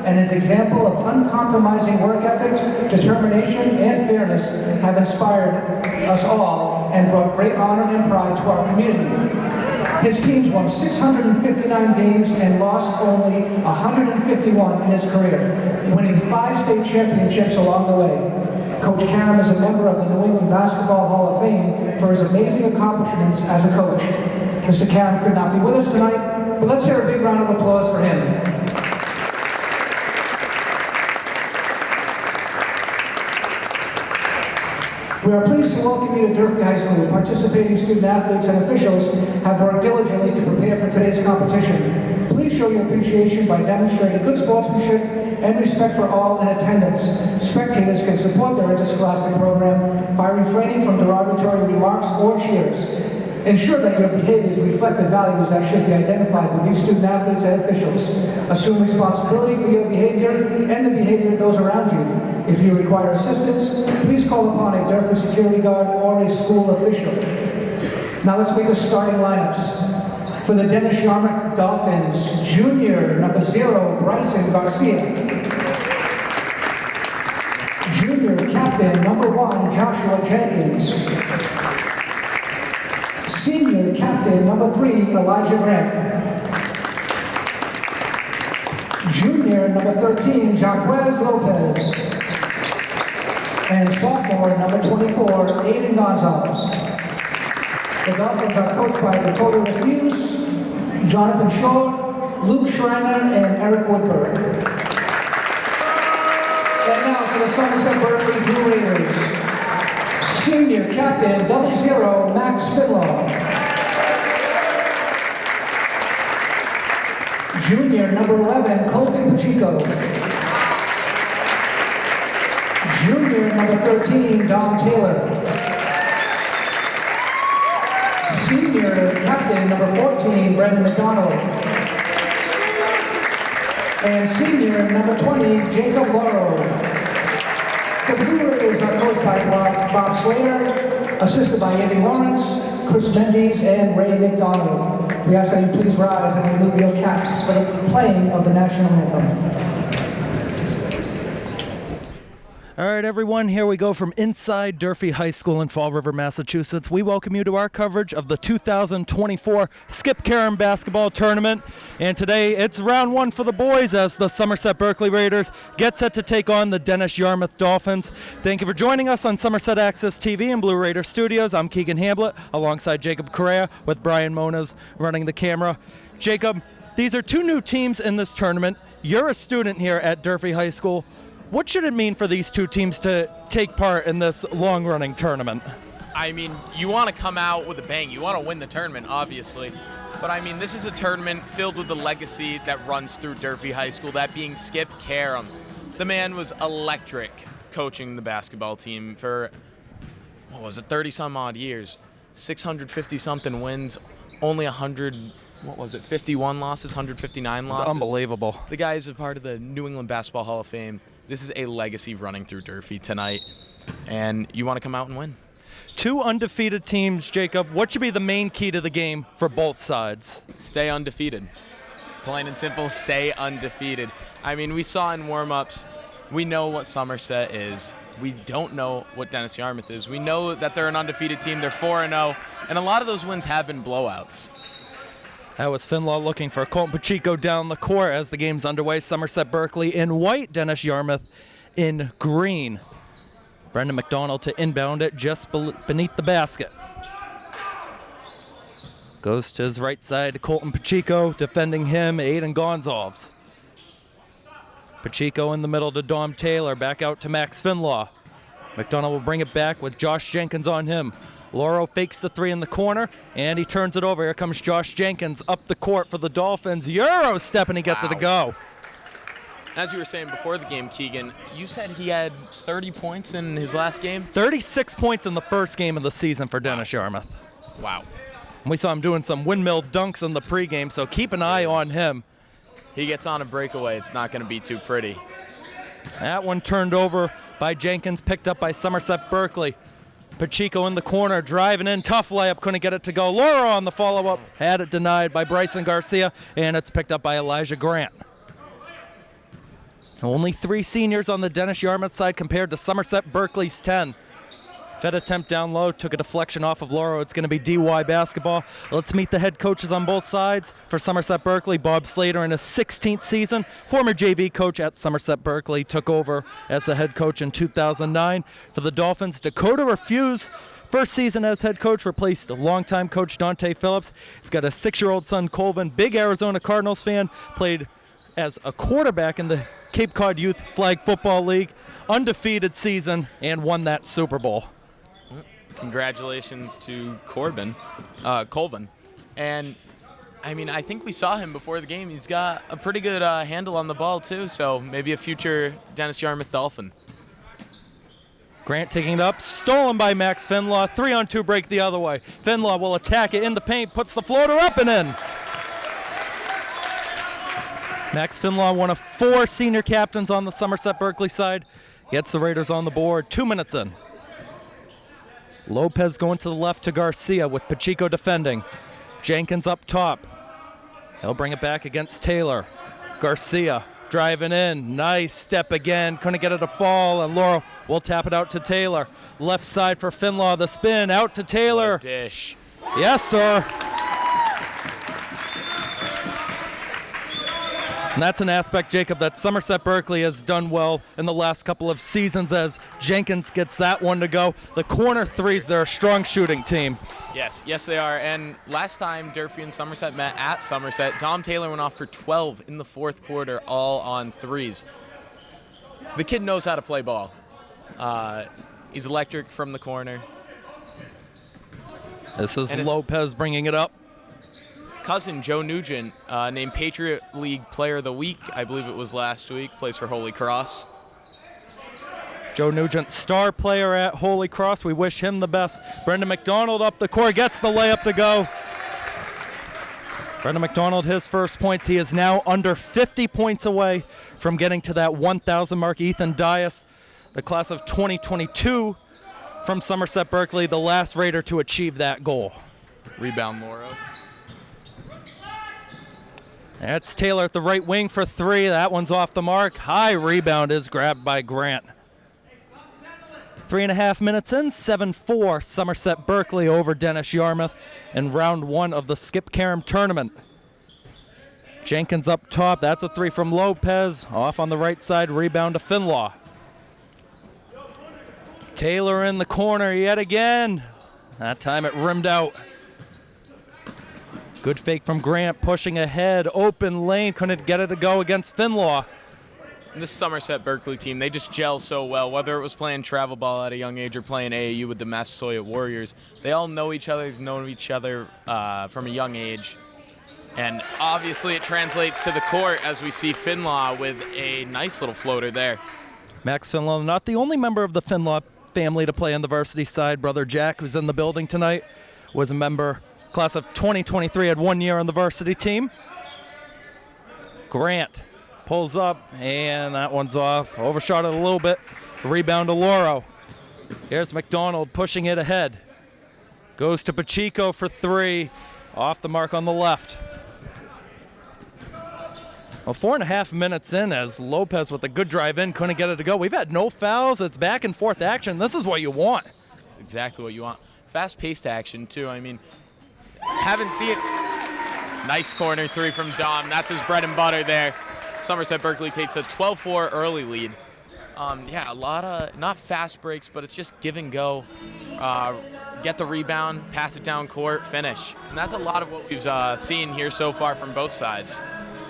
and his example of uncompromising work ethic, determination, and fairness have inspired us all and brought great honor and pride to our community. His teams won 659 games and lost only 151 in his career, winning 5 state championships along the way. Coach Karam is a member of the New England Basketball Hall of Fame for his amazing accomplishments as a coach. Mr. Karam could not be with us tonight, but let's hear a big round of applause for him. We are pleased to welcome you to Durfee High School. Participating student athletes and officials have worked diligently to prepare for today's competition. Please show your appreciation by demonstrating good sportsmanship and respect for all in attendance. Spectators can support their interscholastic program by refraining from derogatory remarks or cheers. Ensure that your behaviors reflect the values that should be identified with these student athletes and officials. Assume responsibility for your behavior and the behavior of those around you. If you require assistance, please call upon a Durfee security guard or a school official. Now let's make the starting lineups. For the Dennis Yarmouth Dolphins, junior, number 0, Bryson Garcia. Junior captain, number 1, Joshua Jenkins. Senior captain, number 3, Elijah Grant. Junior, number 13, Jaquez Lopez. And sophomore, number 24, Aiden Gonzalez. The Dolphins are coached by Dakota Refuse, Jonathan Shaw, Luke Schreiner, and Eric Woodberg. And now for the Somerset Berkley Blue Raiders. Senior captain, 00, Max Finlaw. Junior, number 11, Colton Pacheco. Junior, number 13, Dom Taylor. Senior captain, number 14, Brendan McDonald. And senior, number 20, Jacob Lauro. The Blue Raiders are coached by Bob Slater, assisted by Andy Lawrence, Chris Mendes, and Ray McDonald. We ask that you please rise and remove your caps for the playing of the national anthem. All right, everyone, here we go from inside Durfee High School in Fall River, Massachusetts. We welcome you to our coverage of the 2024 Skip Karam Basketball Tournament. And today, it's round 1 for the boys as the Somerset Berkley Raiders get set to take on the Dennis Yarmouth Dolphins. Thank you for joining us on Somerset Access TV and Blue Raider Studios. I'm Keegan Hamblett, alongside Jacob Correa, with Brian Moniz running the camera. Jacob, these are 2 new teams in this tournament. You're a student here at Durfee High School. What should it mean for these 2 teams to take part in this long-running tournament? I mean, you want to come out with a bang. You want to win the tournament, obviously. But, I mean, this is a tournament filled with the legacy that runs through Durfee High School, that being Skip Karam. The man was electric coaching the basketball team for, 30-some-odd years. 650-something wins, only 51 losses, 159 losses. It's unbelievable. The guy is a part of the New England Basketball Hall of Fame. This is a legacy running through Durfee tonight, and you want to come out and win. 2 undefeated teams, Jacob. What should be the main key to the game for both sides? Stay undefeated. Plain and simple, stay undefeated. I mean, we saw in warm-ups, we know what Somerset is. We don't know what Dennis Yarmouth is. We know that they're an undefeated team. They're 4-0, and a lot of those wins have been blowouts. That was Finlaw looking for Colton Pacheco down the court as the game's underway. Somerset Berkley in white, Dennis Yarmouth in green. Brendan McDonald to inbound it just beneath the basket. Goes to his right side to Colton Pacheco, defending him, Aiden Gonzalez. Pacheco in the middle to Dom Taylor, back out to Max Finlaw. McDonald will bring it back with Josh Jenkins on him. Lauro fakes the 3 in the corner, and he turns it over. Here comes Josh Jenkins up the court for the Dolphins. Euro step, and he gets it to go. As you were saying before the game, Keegan, you said he had 30 points in his last game? 36 points in the first game of the season for Dennis Yarmouth. Wow. We saw him doing some windmill dunks in the pregame, so keep an eye on him. He gets on a breakaway. It's not going to be too pretty. That one turned over by Jenkins, picked up by Somerset Berkley. Pacheco in the corner, driving in, tough layup, couldn't get it to go. Laura on the follow-up, had it denied by Bryson Garcia, and it's picked up by Elijah Grant. Only 3 seniors on the Dennis Yarmouth side compared to Somerset Berkley's 10. Fed attempt down low, took a deflection off of Lauro. It's going to be DY basketball. Let's meet the head coaches on both sides. For Somerset Berkley, Bob Slater in his 16th season. Former JV coach at Somerset Berkley, took over as the head coach in 2009. For the Dolphins, Dakota Refuse, first season as head coach, replaced longtime coach Dante Phillips. He's got a 6-year-old son, Colvin, big Arizona Cardinals fan, played as a quarterback in the Cape Cod Youth Flag Football League, undefeated season, and won that Super Bowl. Congratulations to Colvin. And, I mean, I think we saw him before the game. He's got a pretty good handle on the ball, too, so maybe a future Dennis Yarmouth Dolphin. Grant taking it up, stolen by Max Finlaw. 3-on-2 break the other way. Finlaw will attack it in the paint, puts the floater up and in. Max Finlaw, one of 4 senior captains on the Somerset Berkley side, gets the Raiders on the board. 2 minutes in. Lopez going to the left to Garcia with Pacheco defending. Jenkins up top. He'll bring it back against Taylor. Garcia driving in. Nice step again. Couldn't get it to fall, and Laurel will tap it out to Taylor. Left side for Finlaw. The spin out to Taylor. What a dish. Yes, sir. And that's an aspect, Jacob, that Somerset Berkley has done well in the last couple of seasons as Jenkins gets that one to go. The corner threes, they're a strong shooting team. Yes, they are. And last time Durfee and Somerset met at Somerset, Dom Taylor went off for 12 in the 4th quarter, all on threes. The kid knows how to play ball. He's electric from the corner. This is Lopez bringing it up. Cousin Joe Nugent, named Patriot League Player of the Week, I believe it was last week, plays for Holy Cross. Joe Nugent, star player at Holy Cross. We wish him the best. Brendan McDonald up the court, gets the layup to go. Brendan McDonald, his first points. He is now under 50 points away from getting to that 1,000 mark. Ethan Dias, the class of 2022 from Somerset Berkley, the last Raider to achieve that goal. Rebound, Lauro. That's Taylor at the right wing for 3. That one's off the mark. High rebound is grabbed by Grant. 3.5 minutes in, 7-4, Somerset Berkley over Dennis Yarmouth in round 1 of the Skip Karam tournament. Jenkins up top. That's a 3 from Lopez. Off on the right side, rebound to Finlaw. Taylor in the corner yet again. That time it rimmed out. Good fake from Grant, pushing ahead, open lane, couldn't get it to go against Finlaw. This Somerset Berkley team, they just gel so well, whether it was playing travel ball at a young age or playing AAU with the Massasoit Warriors. They all know each other, known each other from a young age. And obviously it translates to the court as we see Finlaw with a nice little floater there. Max Finlaw, not the only member of the Finlaw family to play on the varsity side. Brother Jack, who's in the building tonight, was a member. Class of 2023, had 1 year on the varsity team. Grant pulls up, and that one's off. Overshot it a little bit. Rebound to Lauro. Here's McDonald pushing it ahead. Goes to Pacheco for 3. Off the mark on the left. Well, 4.5 minutes in as Lopez with a good drive in, couldn't get it to go. We've had no fouls. It's back and forth action. This is what you want. It's exactly what you want. Fast-paced action, too. I mean, haven't seen it. Nice corner 3 from Dom. That's his bread and butter there. Somerset Berkley takes a 12-4 early lead. A lot of, not fast breaks, but it's just give and go. Get the rebound, pass it down court, finish. And that's a lot of what we've seen here so far from both sides.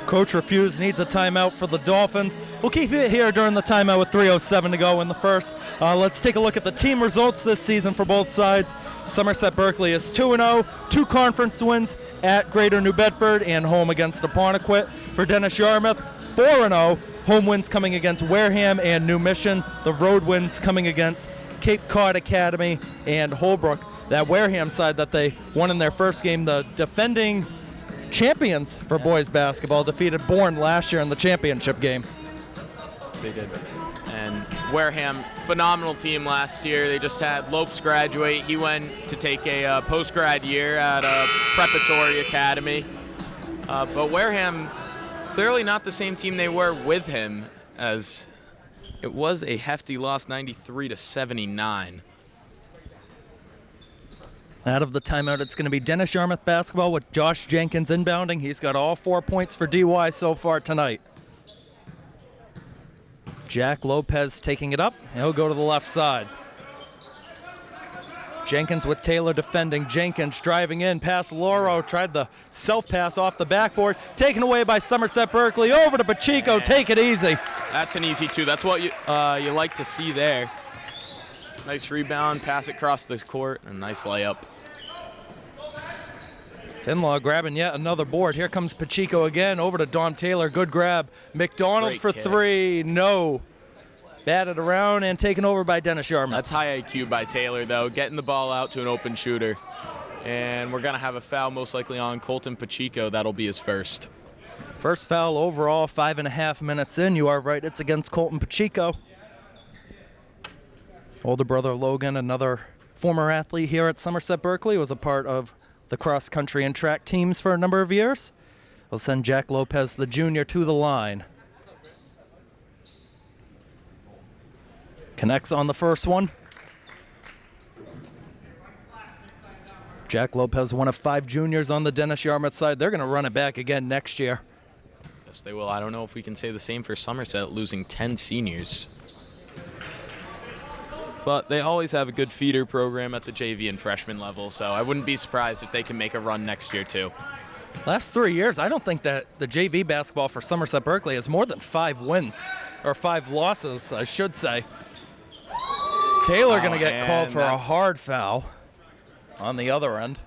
Coach Refuse needs a timeout for the Dolphins. We'll keep it here during the timeout with 3:07 to go in the first. Let's take a look at the team results this season for both sides. Somerset Berkley is 2-0, 2 conference wins at Greater New Bedford and home against Apponequet. For Dennis Yarmouth, 4-0, home wins coming against Wareham and New Mission. The road wins coming against Cape Cod Academy and Holbrook. That Wareham side that they won in their first game, the defending champions for boys basketball, defeated Bourne last year in the championship game. Yes, they did. And Wareham, phenomenal team last year. They just had Lopes graduate. He went to take a post-grad year at a preparatory academy. But Wareham, clearly not the same team they were with him. as it was a hefty loss, 93-79. Out of the timeout, it's going to be Dennis Yarmouth basketball with Josh Jenkins inbounding. He's got all 4 points for DY so far tonight. Jack Lopez taking it up. He'll go to the left side. Jenkins with Taylor defending. Jenkins driving in past Loro. Tried the self-pass off the backboard. Taken away by Somerset Berkley. Over to Pacheco. Take it easy. That's an easy two. That's what you like to see there. Nice rebound, pass it across the court, and nice layup. Finlaw grabbing yet another board. Here comes Pacheco again. Over to Dom Taylor. Good grab. McDonald Great for kick. three. No. Batted around and taken over by Dennis Yarmouth. That's high IQ by Taylor, though, getting the ball out to an open shooter. And we're going to have a foul most likely on Colton Pacheco. That'll be his first. First foul overall, 5.5 minutes in. You are right, it's against Colton Pacheco. Older brother Logan, another former athlete here at Somerset Berkley, was a part of the cross-country and track teams for a number of years. We'll send Jack Lopez, the junior, to the line. Connects on the first one. Jack Lopez, one of 5 juniors on the Dennis Yarmouth side. They're going to run it back again next year. Yes, they will. I don't know if we can say the same for Somerset, losing 10 seniors. But they always have a good feeder program at the JV and freshman level, so I wouldn't be surprised if they can make a run next year, too. Last 3 years, I don't think that the JV basketball for Somerset Berkley has more than 5 wins, or 5 losses, I should say. Taylor going to get called for a hard foul on the other end.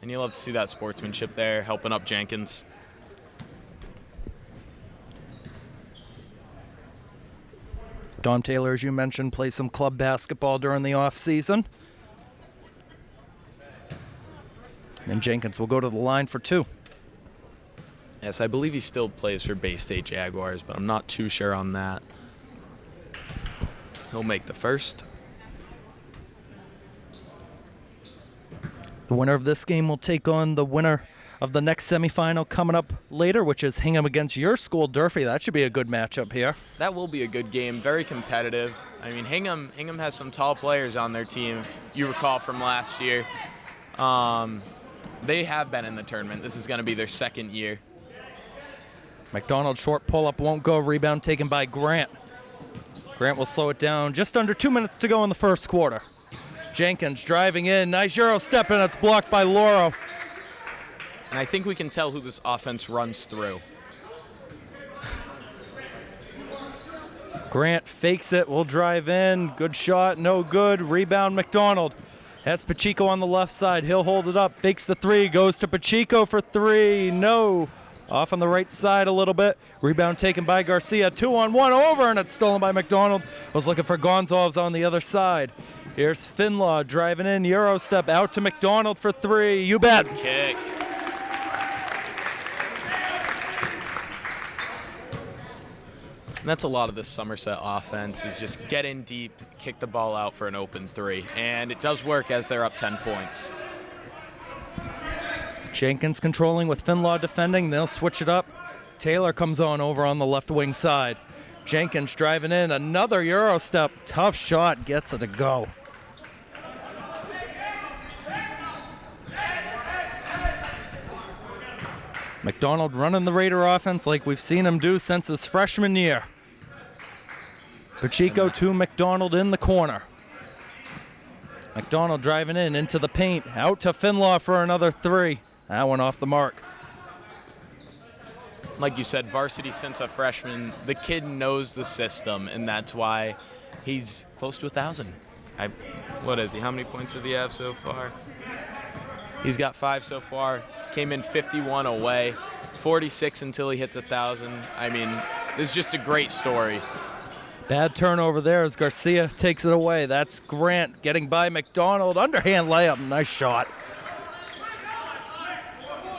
And you'll love to see that sportsmanship there, helping up Jenkins. Dom Taylor, as you mentioned, plays some club basketball during the off-season. And Jenkins will go to the line for 2. Yes, I believe he still plays for Bay State Jaguars, but I'm not too sure on that. He'll make the first. The winner of this game will take on the winner of the next semifinal coming up later, which is Hingham against your school, Durfee. That should be a good matchup here. That will be a good game, very competitive. I mean, Hingham has some tall players on their team, if you recall from last year. They have been in the tournament. This is going to be their second year. McDonald short pull-up won't go. Rebound taken by Grant. Grant will slow it down. Just under 2 minutes to go in the first quarter. Jenkins driving in. Nice Euro step, and it's blocked by Loro. And I think we can tell who this offense runs through. Grant fakes it, will drive in. Good shot, no good. Rebound McDonald. That's Pacheco on the left side. He'll hold it up, fakes the 3, goes to Pacheco for 3. No. Off on the right side a little bit. Rebound taken by Garcia. 2-on-1 over, and it's stolen by McDonald. Was looking for Gonzalez on the other side. Here's Finlaw driving in. Euro step out to McDonald for 3. You bet. Kick. And that's a lot of this Somerset offense, is just get in deep, kick the ball out for an open 3. And it does work as they're up 10 points. Jenkins controlling with Finlaw defending. They'll switch it up. Taylor comes on over on the left wing side. Jenkins driving in. Another Euro step. Tough shot. Gets it to go. McDonald running the Raider offense like we've seen him do since his freshman year. Pacheco to McDonald in the corner. McDonald driving in into the paint. Out to Finlaw for another 3. That one off the mark. Like you said, varsity since a freshman. The kid knows the system, and that's why he's close to 1,000. What is he? How many points does he have so far? He's got 5 so far. Came in 51 away, 46 until he hits 1,000. I mean, this is just a great story. Bad turnover there as Garcia takes it away. That's Grant getting by McDonald. Underhand layup. Nice shot.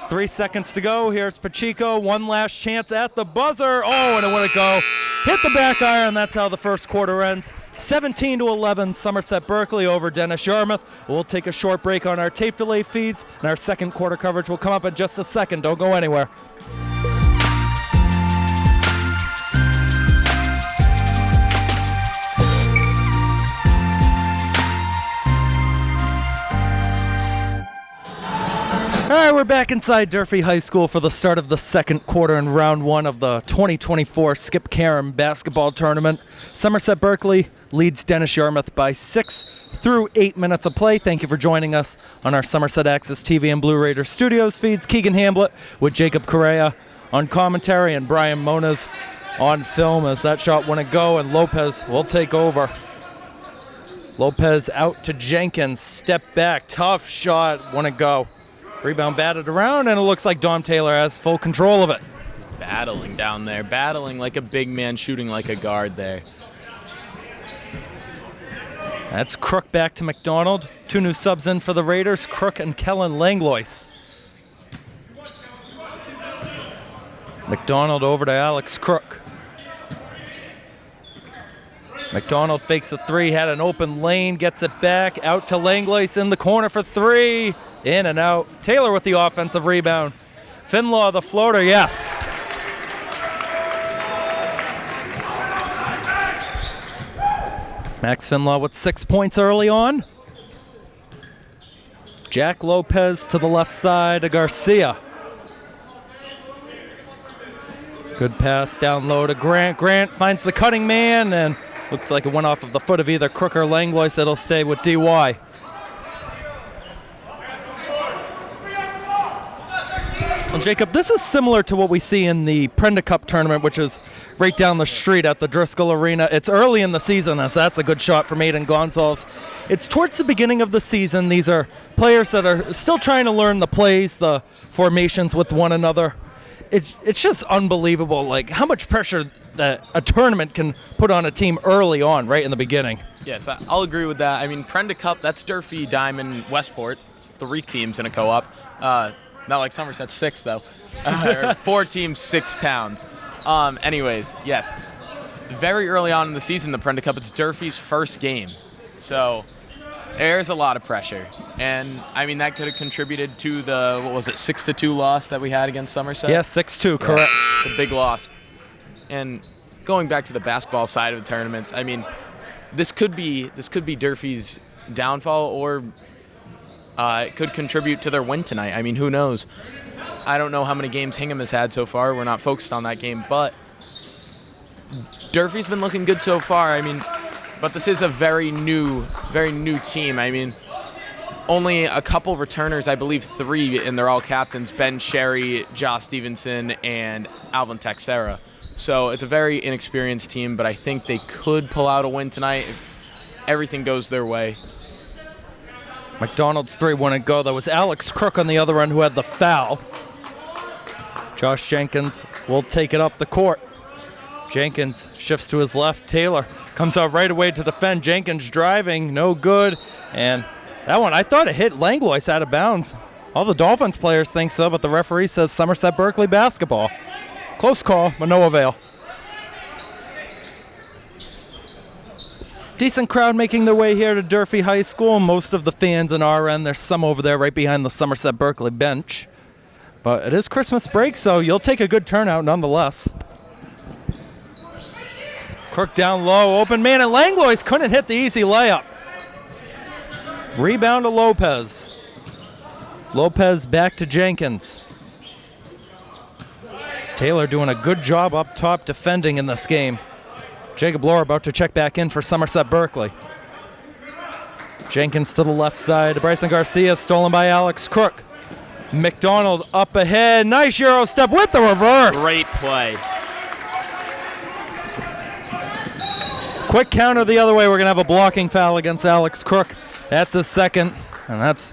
3 seconds to go. Here's Pacheco. One last chance at the buzzer. Oh, and it wouldn't go. Hit the back iron. That's how the first quarter ends. 17-11, Somerset Berkley over Dennis Yarmouth. We'll take a short break on our tape delay feeds, and our second quarter coverage will come up in just a second. Don't go anywhere. All right, we're back inside Durfee High School for the start of the second quarter in round one of the 2024 Skip Karam basketball tournament. Somerset Berkley leads Dennis Yarmouth by 6 through 8 minutes of play. Thank you for joining us on our Somerset Access TV and Blue Raider Studios feeds. Keegan Hamblett with Jacob Correa on commentary and Brian Moniz on film as that shot wouldn't go, and Lopez will take over. Lopez out to Jenkins, step back, tough shot, wouldn't go. Rebound batted around, and it looks like Dom Taylor has full control of it. He's battling down there, battling like a big man, shooting like a guard there. That's Crook back to McDonald. 2 new subs in for the Raiders, Crook and Kellen Langlois. McDonald over to Alex Crook. McDonald fakes the 3, had an open lane, gets it back, out to Langlois in the corner for 3. In and out. Taylor with the offensive rebound. Finlaw the floater, yes. Max Finlaw with 6 points early on. Jack Lopez to the left side to Garcia. Good pass down low to Grant. Grant finds the cutting man, and looks like it went off of the foot of either Crook or Langlois. It'll stay with DY. Well, Jacob, this is similar to what we see in the Prenda Cup tournament, which is right down the street at the Driscoll Arena. It's early in the season, as that's a good shot from Aiden Gonzalez. It's towards the beginning of the season. These are players that are still trying to learn the plays, the formations with one another. It's just unbelievable, like how much pressure that a tournament can put on a team early on, right in the beginning. Yes, I'll agree with that. I mean, Prenda Cup, that's Durfee, Diamond, Westport. It's 3 teams in a co-op. Not like Somerset 6, though. 4 teams, 6 towns. Anyways, yes. Very early on in the season, the Prenda Cup, it's Durfee's first game. So there's a lot of pressure. And, I mean, that could have contributed to the, 6-2 loss that we had against Somerset? Yeah, 6-2, correct. It's a big loss. And going back to the basketball side of the tournaments, I mean, this could be Durfee's downfall, or it could contribute to their win tonight. I mean, who knows? I don't know how many games Hingham has had so far. We're not focused on that game, but Durfee's been looking good so far. I mean, but this is a very new team. I mean, only a couple returners, I believe 3, and they're all captains: Ben Sherry, Josh Stevenson, and Alvin Texera. So it's a very inexperienced team, but I think they could pull out a win tonight if everything goes their way. McDonald's 3 wouldn't go. That was Alex Crook on the other end who had the foul. Josh Jenkins will take it up the court. Jenkins shifts to his left. Taylor comes out right away to defend. Jenkins driving, no good. And that one, I thought it hit Langlois out of bounds. All the Dolphins players think so, but the referee says Somerset Berkley basketball. Close call, but no avail. Decent crowd making their way here to Durfee High School. Most of the fans in our end. There's some over there right behind the Somerset Berkley bench. But it is Christmas break, so you'll take a good turnout nonetheless. Crook down low, open man, and Langlois couldn't hit the easy layup. Rebound to Lopez. Lopez back to Jenkins. Taylor doing a good job up top defending in this game. Jacob Lohr about to check back in for Somerset Berkley. Jenkins to the left side. Bryson Garcia stolen by Alex Crook. McDonald up ahead. Nice Euro step with the reverse. Great play. Quick counter the other way. We're going to have a blocking foul against Alex Crook. That's his second, and that's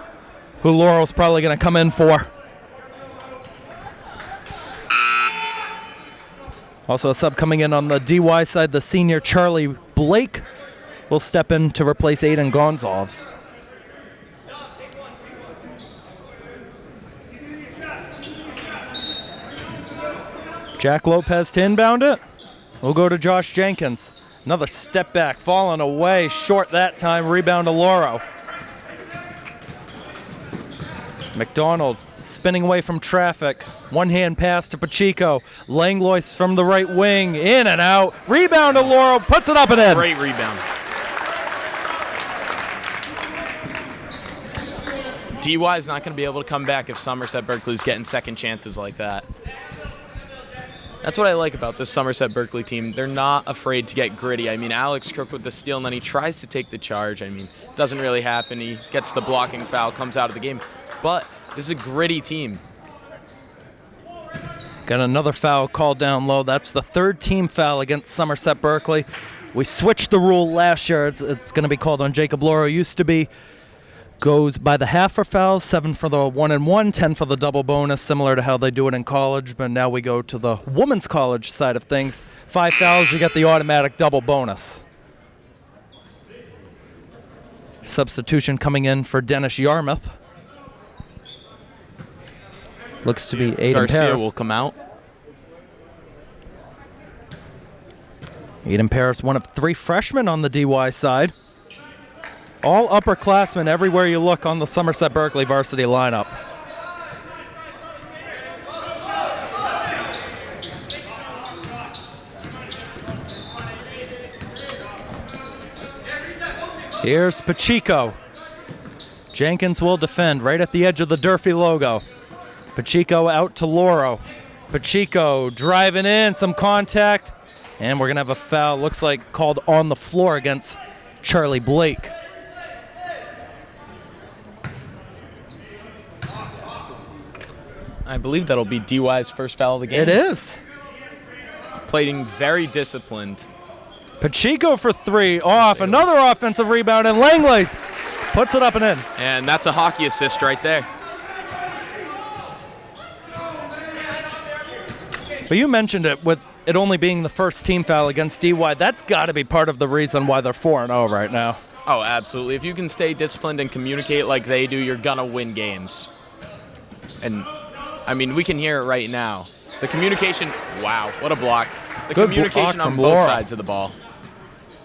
who Laurel's probably going to come in for. Also a sub coming in on the DY side, the senior Charlie Blake will step in to replace Aiden Gonzalez. Jack Lopez to inbound it. We'll go to Josh Jenkins. Another step back, falling away, short that time, rebound to Lauro. McDonald spinning away from traffic. One-hand pass to Pacheco. Langlois from the right wing, in and out. Rebound to Laurel, puts it up and in. Great rebound. DY is not going to be able to come back if Somerset Berkley's getting second chances like that. That's what I like about this Somerset Berkley team. They're not afraid to get gritty. I mean, Alex Crook with the steal, and then he tries to take the charge. I mean, it doesn't really happen. He gets the blocking foul, comes out of the game. But this is a gritty team. Got another foul called down low. That's the third team foul against Somerset Berkley. We switched the rule last year. It's going to be called on Jacob Loro. Used to be goes by the half for fouls, 7 for the 1-and-1, 10 for the double bonus, similar to how they do it in college. But now we go to the women's college side of things. 5 fouls, you get the automatic double bonus. Substitution coming in for Dennis Yarmouth. Looks to be Aiden Garcia Paris. will come out. Aiden Paris, one of 3 freshmen on the DY side. All upperclassmen everywhere you look on the Somerset Berkley varsity lineup. Here's Pacheco. Jenkins will defend right at the edge of the Durfee logo. Pacheco out to Loro. Pacheco driving in, some contact, and we're going to have a foul, looks like called on the floor against Charlie Blake. I believe that'll be DY's first foul of the game. It is. Playing very disciplined. Pacheco for 3, off. Another offensive rebound, and Langlace puts it up and in. And that's a hockey assist right there. But you mentioned it, with it only being the first team foul against DY. That's got to be part of the reason why they're 4-0 right now. Oh, absolutely. If you can stay disciplined and communicate like they do, you're going to win games. And, I mean, we can hear it right now. The communication, wow, what a block. The Good communication block on from both Laura. sides of the ball.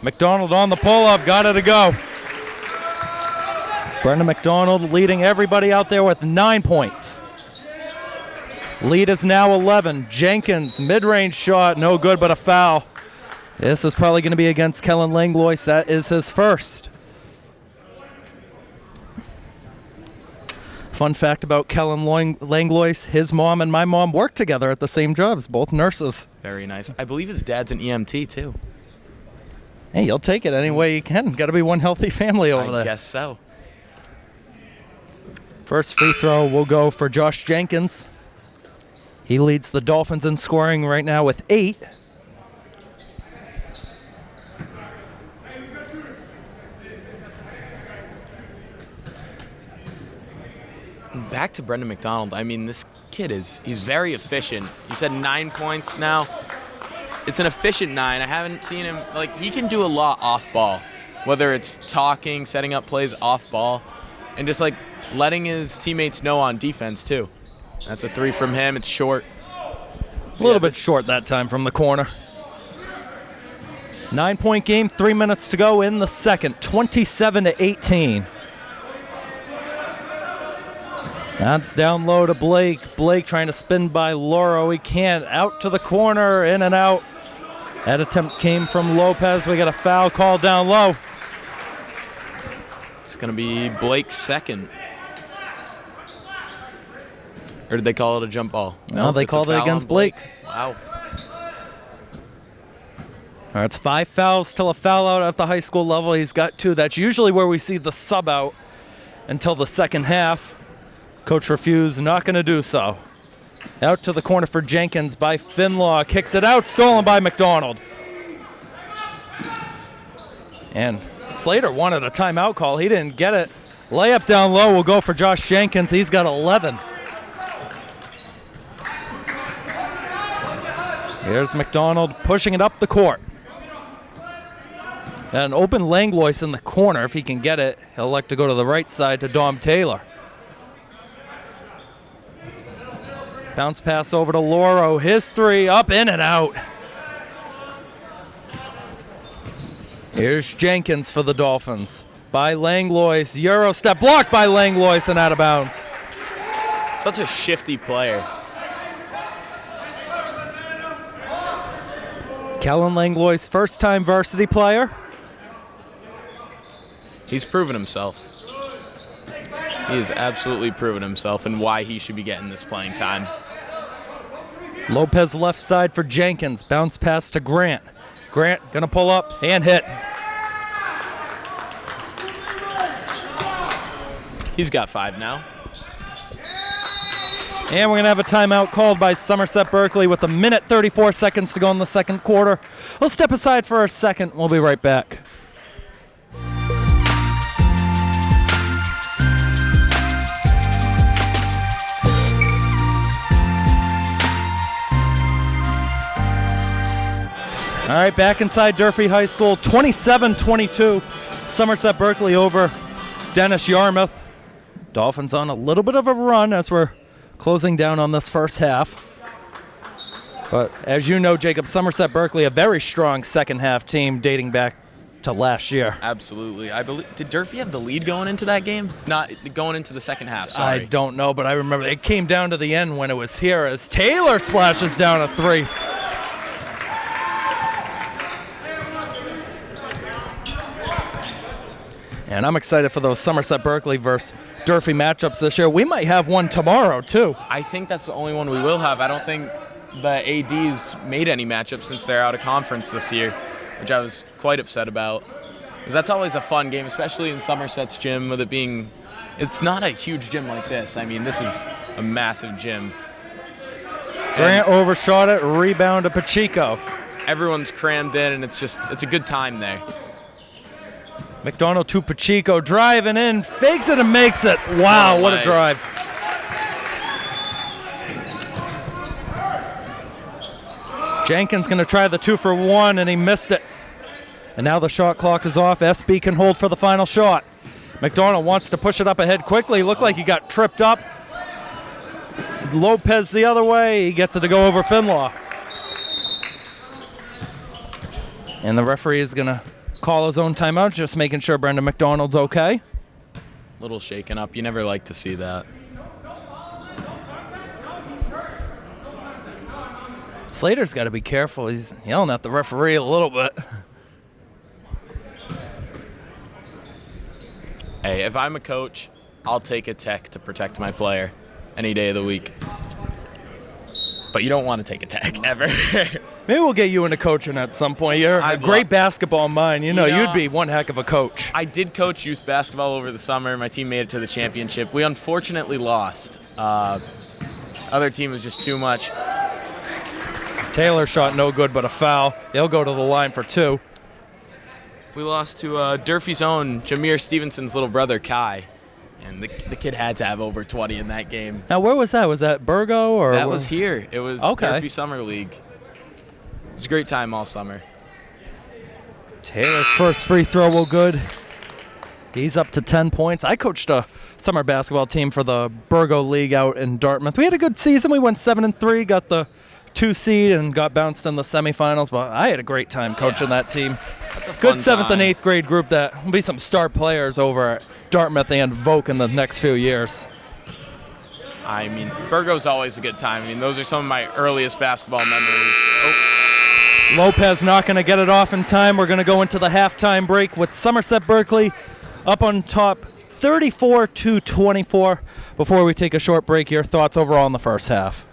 McDonald on the pull-up, got it to go. Brendan McDonald leading everybody out there with 9 points. Lead is now 11. Jenkins, mid-range shot, no good, but a foul. This is probably going to be against Kellen Langlois. That is his first. Fun fact about Kellen Langlois, his mom and my mom work together at the same jobs, both nurses. Very nice. I believe his dad's an EMT, too. Hey, you'll take it any way you can. Got to be one healthy family over there. I guess so. First free throw will go for Josh Jenkins. He leads the Dolphins in scoring right now with 8. Back to Brendan McDonald. I mean, this kid he's very efficient. You said 9 points now. It's an efficient 9. I haven't seen him, he can do a lot off ball, whether it's talking, setting up plays off ball, and just letting his teammates know on defense too. That's a 3 from him. It's short. A little bit short that time from the corner. 9-point game, 3 minutes to go in the second, 27-18. That's down low to Blake. Blake trying to spin by Loro. He can't. Out to the corner, in and out. That attempt came from Lopez. We got a foul called down low. It's going to be Blake's second. Or did they call it a jump ball? No, they it's a called it foul against on Blake. Wow. All right, it's 5 fouls till a foul out at the high school level. He's got 2. That's usually where we see the sub out until the second half. Coach refused, not going to do so. Out to the corner for Jenkins by Finlaw. Kicks it out, stolen by McDonald. And Slater wanted a timeout call. He didn't get it. Layup down low will go for Josh Jenkins. He's got 11. Here's McDonald pushing it up the court. And an open Langlois in the corner. If he can get it, he'll like to go to the right side to Dom Taylor. Bounce pass over to Loro. His 3 up, in and out. Here's Jenkins for the Dolphins. By Langlois. Euro step blocked by Langlois and out of bounds. Such a shifty player. Kellen Langlois, first-time varsity player. He's proven himself. He has absolutely proven himself and why he should be getting this playing time. Lopez left side for Jenkins. Bounce pass to Grant. Grant gonna pull up and hit. He's got 5 now. And we're going to have a timeout called by Somerset Berkley with 1:34 seconds to go in the second quarter. We'll step aside for a second. We'll be right back. All right, back inside Durfee High School, 27-22. Somerset Berkley over Dennis Yarmouth. Dolphins on a little bit of a run as we're closing down on this first half. But as you know, Jacob, Somerset Berkley, a very strong second half team dating back to last year. Absolutely. I believe, did Durfee have the lead going into that game? Not going into the second half, sorry. I don't know, but I remember it came down to the end when it was here as Taylor splashes down a 3. And I'm excited for those Somerset Berkley versus Durfee matchups this year. We might have one tomorrow, too. I think that's the only one we will have. I don't think the ADs made any matchups since they're out of conference this year, which I was quite upset about. Because that's always a fun game, especially in Somerset's gym, with it being, it's not a huge gym like this. I mean, this is a massive gym. Grant overshot it, rebound to Pacheco. Everyone's crammed in, and it's a good time there. McDonald to Pacheco, driving in, fakes it and makes it. Wow, what a drive. Jenkins going to try the 2 for 1, and he missed it. And now the shot clock is off. SB can hold for the final shot. McDonald wants to push it up ahead quickly. Looked like he got tripped up. It's Lopez the other way. He gets it to go over Finlaw. And the referee is going to call his own timeout, just making sure Brendan McDonald's okay. Little shaken up. You never like to see that. Slater's got to be careful. He's yelling at the referee a little bit. Hey, if I'm a coach, I'll take a tech to protect my player any day of the week. But you don't want to take a tech ever. Maybe we'll get you into coaching at some point. You're a great basketball mind. You know, you'd be one heck of a coach. I did coach youth basketball over the summer. My team made it to the championship. We unfortunately lost. Other team was just too much. Taylor shot no good, but a foul. They'll go to the line for 2. We lost to Durfee's own Jameer Stevenson's little brother, Kai. And the kid had to have over 20 in that game. Now, where was that? Was that Burgo? Or that was here. It was Durfee Summer League. It was a great time all summer. Taylor's first free throw will good. He's up to 10 points. I coached a summer basketball team for the Burgo League out in Dartmouth. We had a good season. We went 7-3, got the 2 seed, and got bounced in the semifinals. But I had a great time coaching that team. That's a good fun 7th and 8th grade group that will be some star players over at Dartmouth and Voke in the next few years. I mean, Burgo's always a good time. I mean, those are some of my earliest basketball memories. Lopez not going to get it off in time. We're going to go into the halftime break with Somerset Berkley up on top 34-24. Before we take a short break, your thoughts overall in the first half?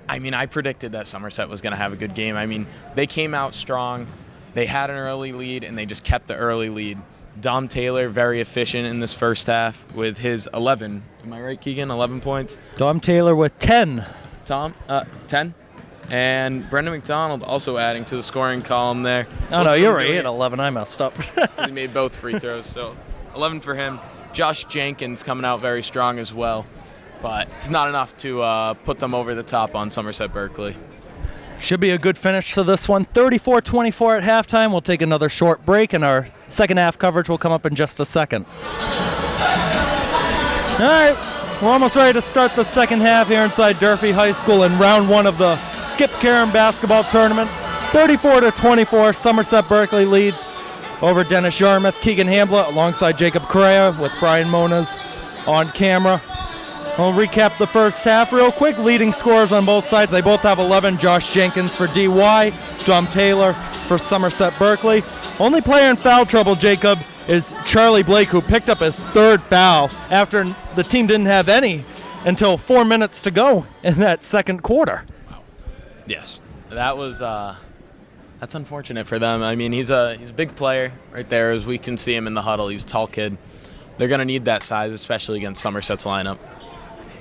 I mean, I predicted that Somerset was going to have a good game. I mean, they came out strong. They had an early lead, and they just kept the early lead. Dom Taylor, very efficient in this first half with his 11. Am I right, Keegan? 11 points? Dom Taylor with 10. 10. And Brendan McDonald also adding to the scoring column there. Oh, no, you're right. He had 11. I messed up. He made both free throws, so 11 for him. Josh Jenkins coming out very strong as well. But it's not enough to put them over the top on Somerset Berkley. Should be a good finish to this one. 34-24 at halftime. We'll take another short break, and our second half coverage will come up in just a second. All right, we're almost ready to start the second half here inside Durfee High School in round 1 of the Skip Karam basketball tournament. 34-24, Somerset Berkley leads over Dennis Yarmouth. Keegan Hambla alongside Jacob Correa with Brian Moniz on camera. We'll recap the first half real quick. Leading scorers on both sides. They both have 11. Josh Jenkins for DY. Dom Taylor for Somerset Berkley. Only player in foul trouble, Jacob, is Charlie Blake, who picked up his third foul after the team didn't have any until 4 minutes to go in that second quarter. Yes, that was that's unfortunate for them. I mean, he's a big player right there, as we can see him in the huddle. He's a tall kid. They're going to need that size, especially against Somerset's lineup.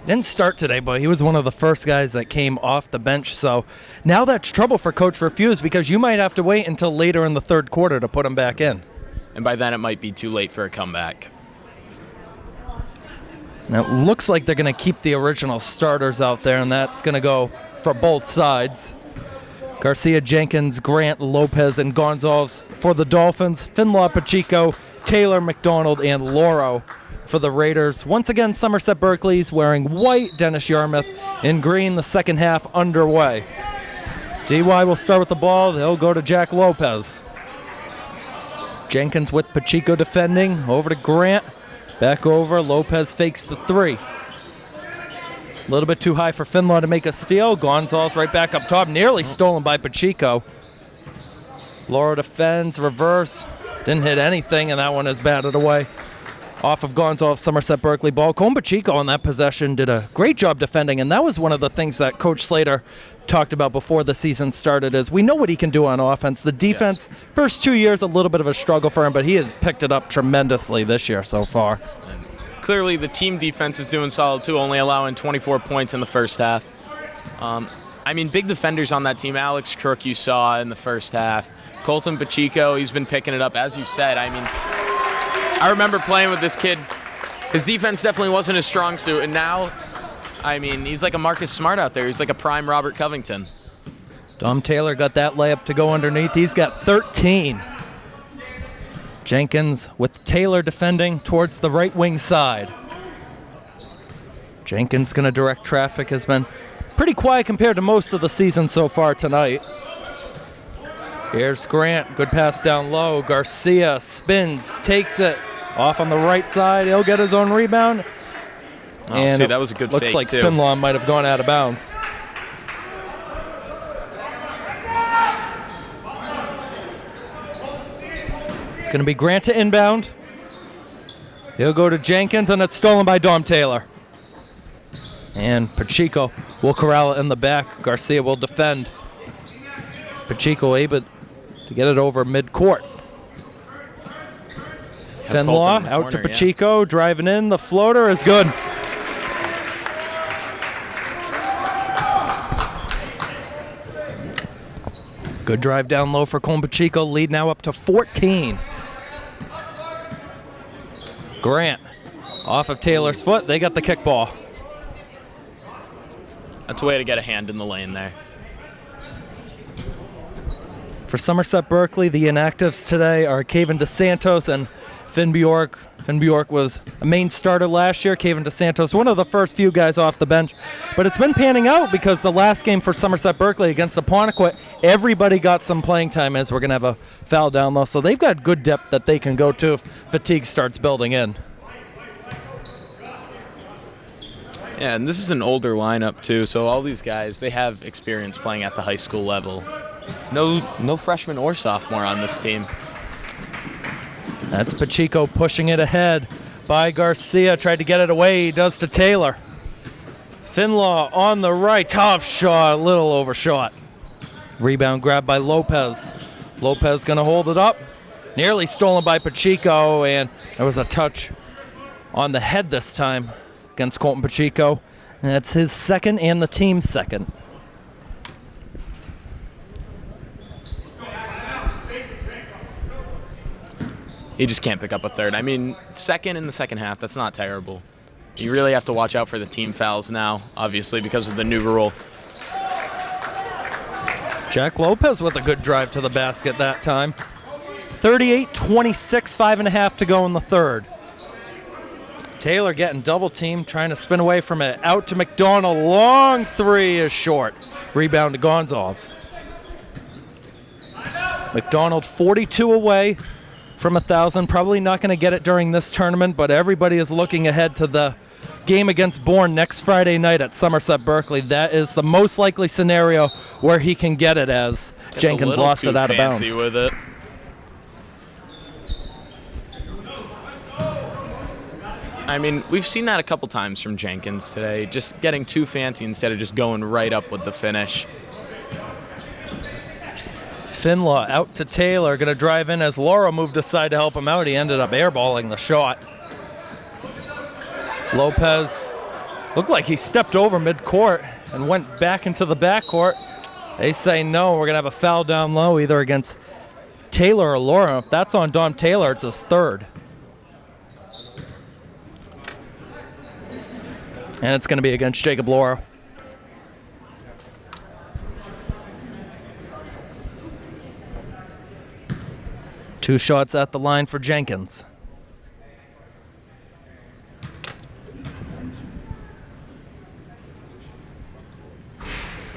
Didn't start today, but he was one of the first guys that came off the bench. So now that's trouble for Coach Refuse, because you might have to wait until later in the third quarter to put him back in. And by then it might be too late for a comeback. Now it looks like they're going to keep the original starters out there, and that's going to go for both sides. Garcia, Jenkins, Grant, Lopez, and Gonzalez for the Dolphins. Finlaw, Pacheco, Taylor, McDonald, and Loro for the Raiders. Once again, Somerset Berkley's wearing white, Dennis Yarmouth in green. The second half underway. DY will start with the ball. They'll go to Jack Lopez. Jenkins with Pacheco defending. Over to Grant. Back over. Lopez fakes the three. A little bit too high for Finlaw to make a steal. Gonzalez right back up top. Nearly stolen by Pacheco. Loro defends. Reverse. Didn't hit anything, and that one is batted away. Off of Gonzalez, Somerset Berkley ball. Cone Pacheco on that possession did a great job defending, and that was one of the things that Coach Slater talked about before the season started, is we know what he can do on offense. The defense, yes, first 2 years, a little bit of a struggle for him, but he has picked it up tremendously this year so far. Clearly, the team defense is doing solid, too, only allowing 24 points in the first half. I mean, big defenders on that team. Alex Crook, you saw in the first half. Colton Pacheco, he's been picking it up, as you said. I mean, I remember playing with this kid. His defense definitely wasn't his strong suit, and now, I mean, he's like a Marcus Smart out there. He's like a prime Robert Covington. Dom Taylor got that layup to go underneath. He's got 13. Jenkins with Taylor defending towards the right wing side. Jenkins going to direct traffic. Has been pretty quiet compared to most of the season so far tonight. Here's Grant. Good pass down low. Garcia spins, takes it off on the right side. He'll get his own rebound. Oh, and see, that was a good looks fake, like too. Finlaw might have gone out of bounds. It's going to be Grant to inbound. He'll go to Jenkins, and it's stolen by Dom Taylor. And Pacheco will corral it in the back. Garcia will defend. Pacheco able to get it over midcourt. Finlaw out to Pacheco, driving in. The floater is good. Good drive down low for Cone Pacheco. Lead now up to 14. Grant off of Taylor's foot. They got the kickball. That's a way to get a hand in the lane there. For Somerset Berkley, the inactives today are Caven DeSantos and Finn Bjork. Finn Bjork was a main starter last year. Caven DeSantos, one of the first few guys off the bench. But it's been panning out, because the last game for Somerset Berkley against Apponequet, everybody got some playing time, as we're going to have a foul down low. So they've got good depth that they can go to if fatigue starts building in. Yeah, and this is an older lineup, too, so all these guys, they have experience playing at the high school level. No freshman or sophomore on this team. That's Pacheco pushing it ahead by Garcia. Tried to get it away. He does to Taylor. Finlaw on the right. Tough shot. A little overshot. Rebound grab by Lopez. Lopez going to hold it up. Nearly stolen by Pacheco, and there was a touch on the head this time against Colton Pacheco. And that's his second and the team's second. He just can't pick up a third. I mean, second in the second half, that's not terrible. You really have to watch out for the team fouls now, obviously, because of the new rule. Jack Lopez with a good drive to the basket that time. 38-26, 5.5 to go in the third. Taylor getting double teamed, trying to spin away from it. Out to McDonald. Long three is short. Rebound to Gonzalez. McDonald 42 away from 1,000. Probably not going to get it during this tournament, but everybody is looking ahead to the game against Bourne next Friday night at Somerset Berkley. That is the most likely scenario where he can get it, as Jenkins lost it out of bounds. With it. I mean, we've seen that a couple times from Jenkins today, just getting too fancy instead of just going right up with the finish. Finlaw out to Taylor, going to drive in as Laura moved aside to help him out. He ended up airballing the shot. Lopez looked like he stepped over midcourt and went back into the backcourt. They say no, we're going to have a foul down low either against Taylor or Laura. If that's on Dom Taylor, it's his third. And it's going to be against Jacob Laura. Two shots at the line for Jenkins.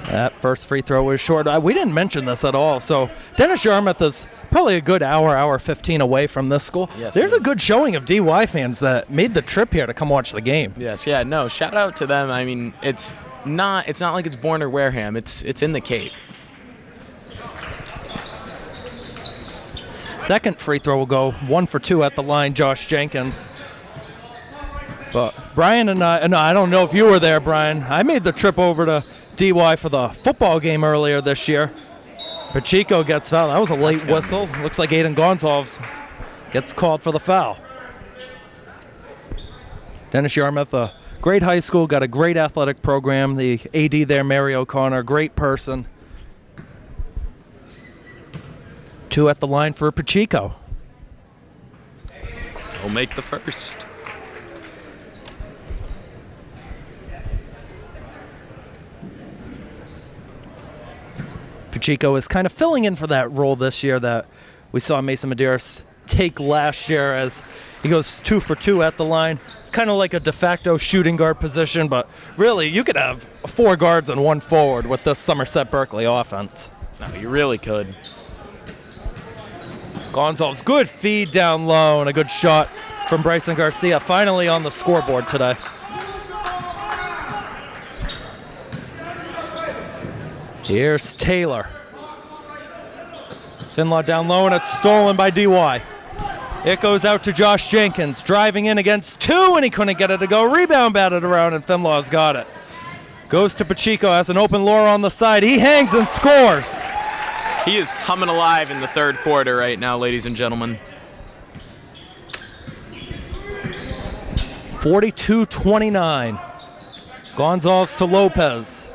That first free throw was short. We didn't mention this at all. So Dennis Yarmouth is probably a good hour 15 away from this school. Yes, there's a good showing of DY fans that made the trip here to come watch the game. Yes, yeah, no, shout out to them. I mean, it's not like it's Bourne or Wareham. It's in the Cape. Second free throw will go 1 for 2 at the line, Josh Jenkins. But Brian and I don't know if you were there, Brian. I made the trip over to DY for the football game earlier this year. Pacheco gets fouled. That was a late whistle. Looks like Aiden Gonzalez gets called for the foul. Dennis Yarmouth, a great high school, got a great athletic program. The AD there, Mary O'Connor, great person. 2 at the line for Pacheco. We'll make the first. Pacheco is kind of filling in for that role this year that we saw Mason Medeiros take last year as he goes 2 for 2 at the line. It's kind of like a de facto shooting guard position, but really you could have 4 guards and 1 forward with this Somerset Berkley offense. No, you really could. Gonzalez, good feed down low and a good shot from Bryson Garcia, finally on the scoreboard today. Here's Taylor. Finlaw down low, and it's stolen by DY. It goes out to Josh Jenkins, driving in against 2, and he couldn't get it to go. Rebound batted around, and Finlaw's got it. Goes to Pacheco, has an open Laura on the side. He hangs and scores. He is coming alive in the third quarter right now, ladies and gentlemen. 42-29. Gonzalez to Lopez.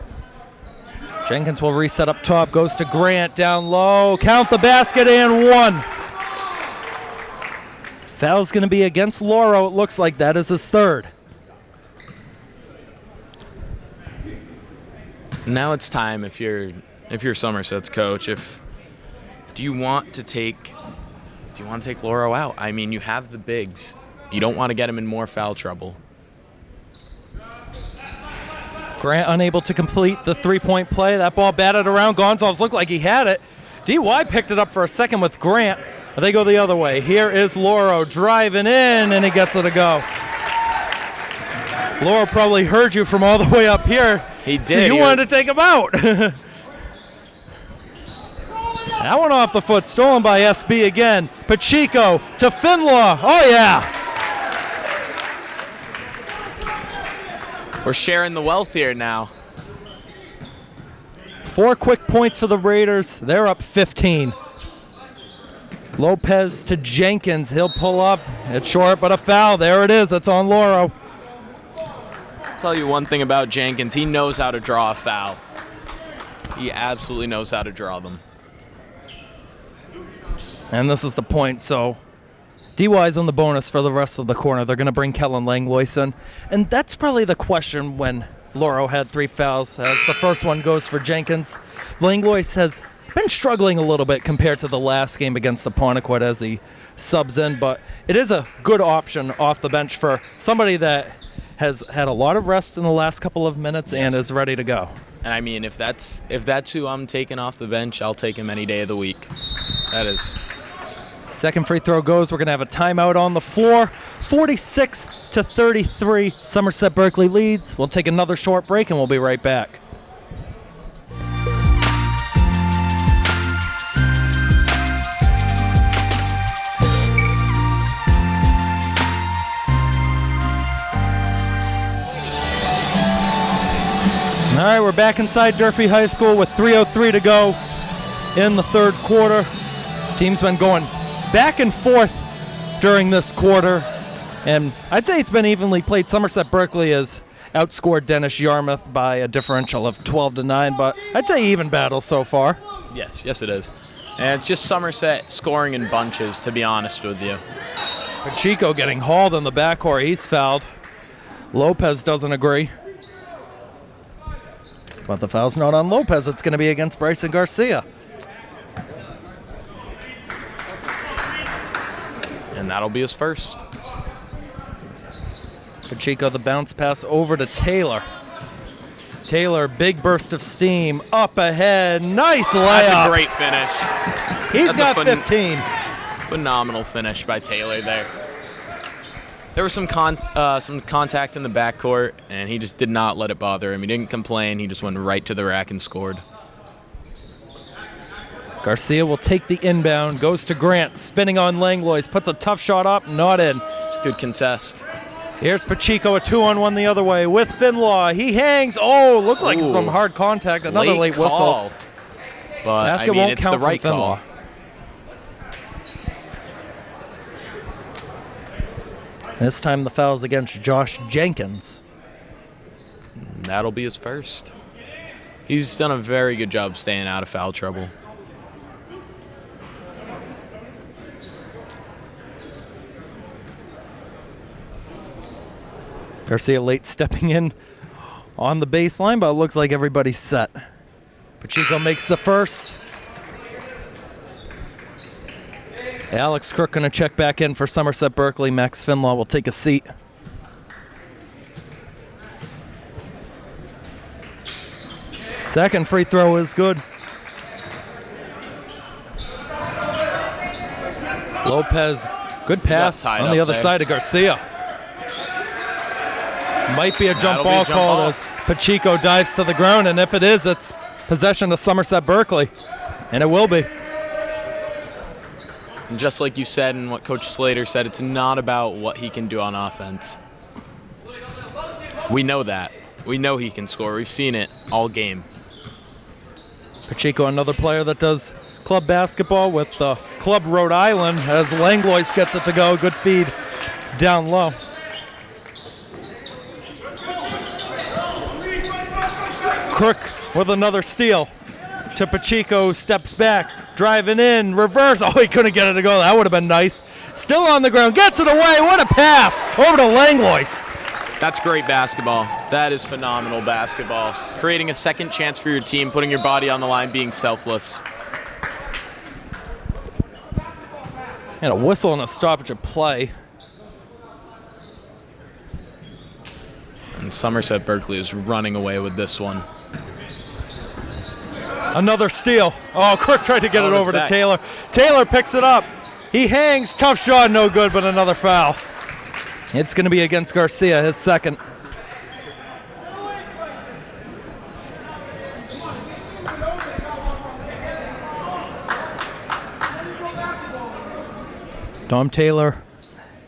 Jenkins will reset up top, goes to Grant down low. Count the basket and 1. Foul's going to be against Lauro. It looks like that is his third. Now it's time if you're Somerset's coach, do you want to take Lauro out? I mean, you have the bigs. You don't want to get him in more foul trouble. Grant unable to complete the three-point play. That ball batted around. Gonzalez looked like he had it. DY picked it up for a second with Grant. They go the other way. Here is Lauro driving in, and he gets it to go. Lauro probably heard you from all the way up here. He did. So you wanted to take him out. That one off the foot, stolen by SB again. Pacheco to Finlaw. Oh, yeah. We're sharing the wealth here now. 4 quick points for the Raiders. They're up 15. Lopez to Jenkins. He'll pull up. It's short, but a foul. There it is. It's on Lauro. I'll tell you one thing about Jenkins. He knows how to draw a foul. He absolutely knows how to draw them. And this is the point, so DY's on the bonus for the rest of the corner. They're going to bring Kellen Langlois in. And that's probably the question when Lauro had 3 fouls, as the first one goes for Jenkins. Langlois has been struggling a little bit compared to the last game against the Apponequet as he subs in, but it is a good option off the bench for somebody that has had a lot of rest in the last couple of minutes and is ready to go. And I mean, if that's who I'm taking off the bench, I'll take him any day of the week. That is. Second free throw goes. We're going to have a timeout on the floor. 46-33. Somerset Berkley leads. We'll take another short break and we'll be right back. right, we're back inside Durfee High School with 3:03 to go in the third quarter. Team's been going back and forth during this quarter, and I'd say it's been evenly played. Somerset Berkley has outscored Dennis Yarmouth by a differential of 12-9, but I'd say even battle so far. Yes, it is. And it's just Somerset scoring in bunches, to be honest with you. Pacheco getting hauled in the backcourt. He's fouled. Lopez doesn't agree. But the foul's not on Lopez. It's going to be against Bryson Garcia. And that'll be his first. Pacheco, the bounce pass over to Taylor. Taylor, big burst of steam, up ahead, nice layup. That's a great finish. He's got 15. Phenomenal finish by Taylor there. There was some contact in the backcourt, and he just did not let it bother him. He didn't complain. He just went right to the rack and scored. Garcia will take the inbound, goes to Grant, spinning on Langlois, puts a tough shot up, not in. It's a good contest. Here's Pacheco, a 2-on-1 the other way with Finlaw. He hangs. Oh, looked like some hard contact. Another late whistle. But basket I mean, won't it's count the right from call. Finlaw. This time the foul's against Josh Jenkins. That'll be his first. He's done a very good job staying out of foul trouble. Garcia late stepping in on the baseline, but it looks like everybody's set. Pacheco makes the first. Alex Crook going to check back in for Somerset Berkley. Max Finlaw will take a seat. Second free throw is good. Lopez, good pass on the other side of Garcia. Might be a jump ball called as Pacheco dives to the ground, and if it is, it's possession of Somerset Berkley, and it will be. And just like you said and what Coach Slater said, it's not about what he can do on offense. We know that. We know he can score. We've seen it all game. Pacheco, another player that does club basketball with Club Rhode Island, as Langlois gets it to go. Good feed down low. Crook with another steal to Pacheco, steps back, driving in, reverse. Oh, he couldn't get it to go. That would have been nice. Still on the ground, gets it away. What a pass over to Langlois. That's great basketball. That is phenomenal basketball. Creating a second chance for your team, putting your body on the line, being selfless. And a whistle and a stoppage of play. And Somerset Berkley is running away with this one. Another steal. Oh, Crook tried to get it over to Taylor. Taylor picks it up. He hangs. Tough shot, no good, but another foul. It's going to be against Garcia, his second. Dom Taylor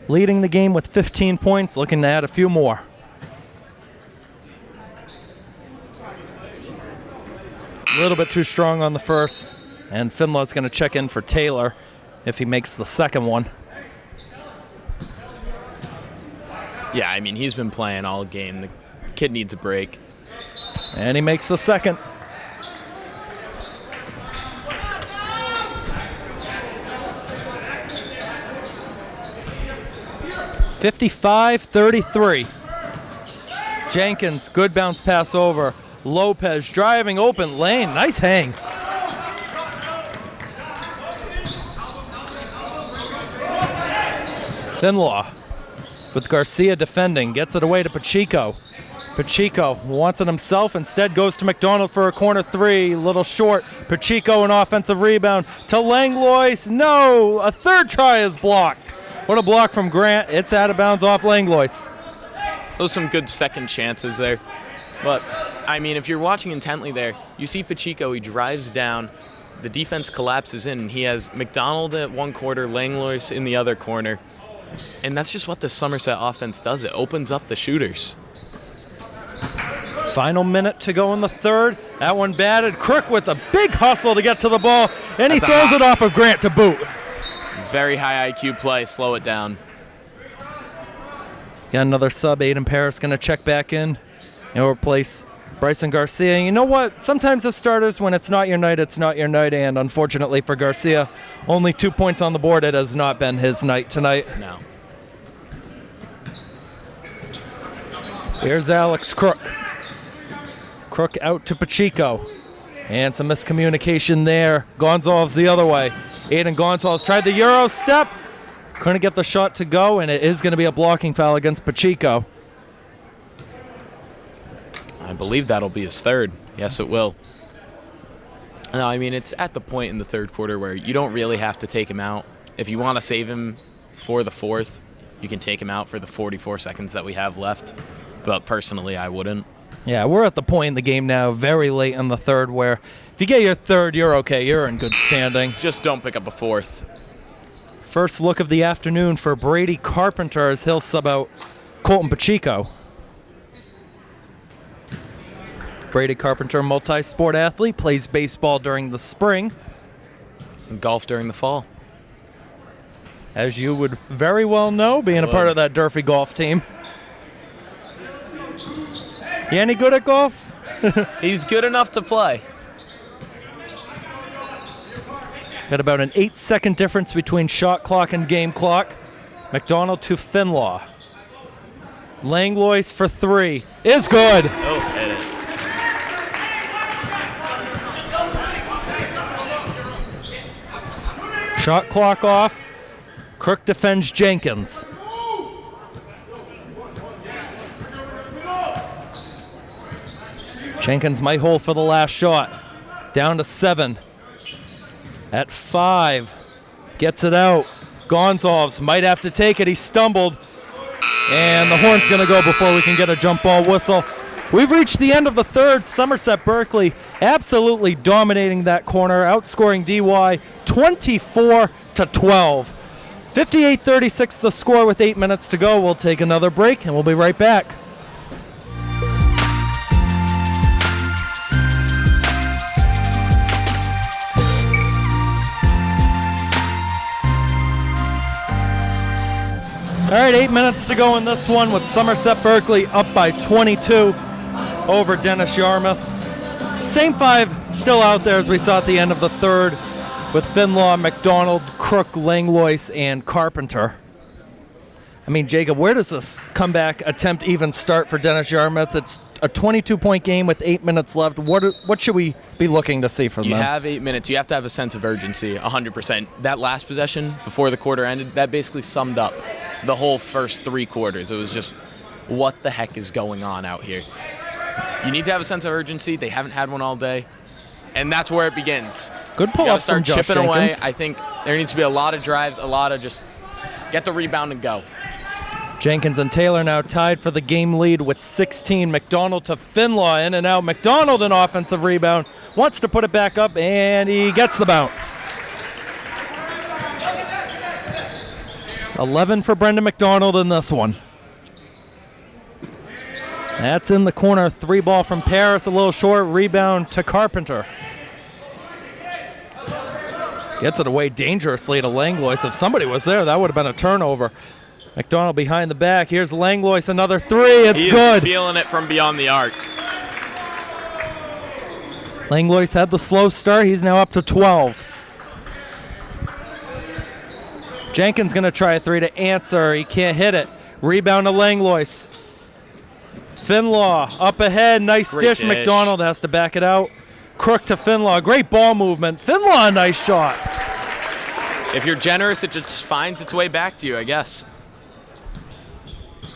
leading the game with 15 points, looking to add a few more. A little bit too strong on the first, and Finlaw's going to check in for Taylor if he makes the second one. Yeah, I mean, he's been playing all game. The kid needs a break. And he makes the second. (55-33). Jenkins, good bounce pass over. Lopez driving, open lane. Nice hang. Finlaw with Garcia defending, gets it away to Pacheco. Pacheco wants it himself, instead goes to McDonald for a corner three, little short. Pacheco an offensive rebound to Langlois. No, a third try is blocked. What a block from Grant. It's out of bounds off Langlois. Those are some good second chances there. But, I mean, if you're watching intently there, you see Pacheco, he drives down, the defense collapses in, and he has McDonald at one quarter, Langlois in the other corner. And that's just what the Somerset offense does. It opens up the shooters. Final minute to go in the third. That one batted. Crook with a big hustle to get to the ball, and he throws it off of Grant to boot. Very high IQ play. Slow it down. Got another sub. Aiden Paris going to check back in and replace Bryson Garcia. You know what? Sometimes as starters, when it's not your night, it's not your night. And unfortunately for Garcia, only 2 points on the board. It has not been his night tonight. No. Here's Alex Crook. Crook out to Pacheco. And some miscommunication there. Gonzalez the other way. Aiden Gonzalez tried the Euro step. Couldn't get the shot to go, and it is going to be a blocking foul against Pacheco. I believe that'll be his third. Yes, it will. No, I mean, it's at the point in the third quarter where you don't really have to take him out. If you want to save him for the fourth, you can take him out for the 44 seconds that we have left. But personally, I wouldn't. Yeah, we're at the point in the game now, very late in the third, where if you get your third, you're okay. You're in good standing. Just don't pick up a fourth. First look of the afternoon for Brady Carpenter as he'll sub out Colton Pacheco. Brady Carpenter, multi-sport athlete, plays baseball during the spring. And golf during the fall. As you would very well know, being a part of that Durfee golf team. You any good at golf? He's good enough to play. Got about an 8-second difference between shot clock and game clock. McDonald to Finlaw. Langlois for three. Is good. Oh, hit it. Shot clock off. Crook defends Jenkins. Jenkins might hold for the last shot. Down to 7. At 5. Gets it out. Gonzalez might have to take it. He stumbled. And the horn's going to go before we can get a jump ball whistle. We've reached the end of the third. Somerset Berkley absolutely dominating that corner, outscoring DY 24-12. 58-36 the score with 8 minutes to go. We'll take another break and we'll be right back. All right, 8 minutes to go in this one with Somerset Berkley up by 22 over Dennis Yarmouth. Same five still out there as we saw at the end of the third with Finlaw, McDonald, Crook, Langlois, and Carpenter. I mean, Jacob, where does this comeback attempt even start for Dennis Yarmouth? It's a 22-point game with 8 minutes left. What should we be looking to see from them? You have 8 minutes. You have to have a sense of urgency, 100%. That last possession before the quarter ended, that basically summed up the whole first 3 quarters. It was just, what the heck is going on out here? You need to have a sense of urgency. They haven't had one all day, and that's where it begins. Good pull up from Josh chipping away. Jenkins. I think there needs to be a lot of drives, a lot of just get the rebound and go. Jenkins and Taylor now tied for the game lead with 16. McDonald to Finlaw, in and out. McDonald, an offensive rebound, wants to put it back up, and he gets the bounce. 11 for Brendan McDonald in this one. That's in the corner. 3 ball from Paris, a little short. Rebound to Carpenter. Gets it away dangerously to Langlois. If somebody was there, that would have been a turnover. McDonald behind the back. Here's Langlois, another 3. It's good. He is feeling it from beyond the arc. Langlois had the slow start. He's now up to 12. Jenkins going to try a 3 to answer. He can't hit it. Rebound to Langlois. Finlaw up ahead. Nice dish. McDonald has to back it out. Crook to Finlaw. Great ball movement. Finlaw, a nice shot. If you're generous, it just finds its way back to you, I guess.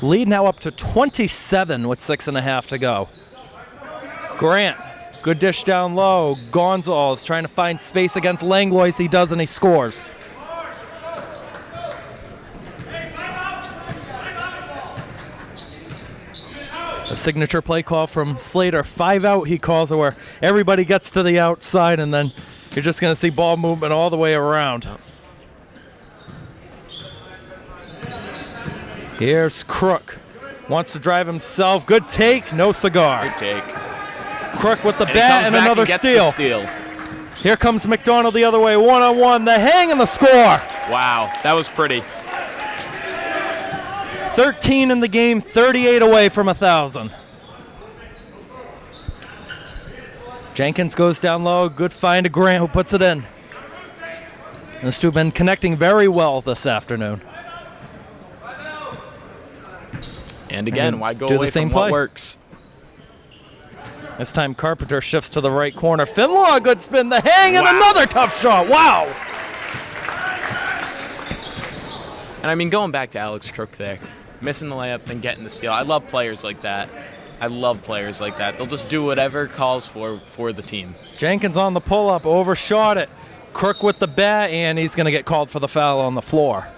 Lead now up to 27 with 6.5 to go. Grant, good dish down low. Gonzalez trying to find space against Langlois. He does, and he scores. A signature play call from Slater. 5 out, he calls it, where everybody gets to the outside, and then you're just going to see ball movement all the way around. Here's Crook. Wants to drive himself. Good take, no cigar. Good take. Crook with the And he bat comes and back another and gets steal. the steal. Here comes McDonald the other way, one-on-one, the hang and the score. Wow, that was pretty. 13 in the game, 38 away from 1,000. Jenkins goes down low, good find to Grant who puts it in. Those two have been connecting very well this afternoon. And again, why go do the away same from what play. works? This time Carpenter shifts to the right corner. Finlaw, good spin, the hang, and Wow. another tough shot. Wow. And I mean, going back to Alex Crook there, missing the layup, then getting the steal. I love players like that. They'll just do whatever calls for the team. Jenkins on the pull-up, overshot it. Crook with the bat, and he's going to get called for the foul on the floor.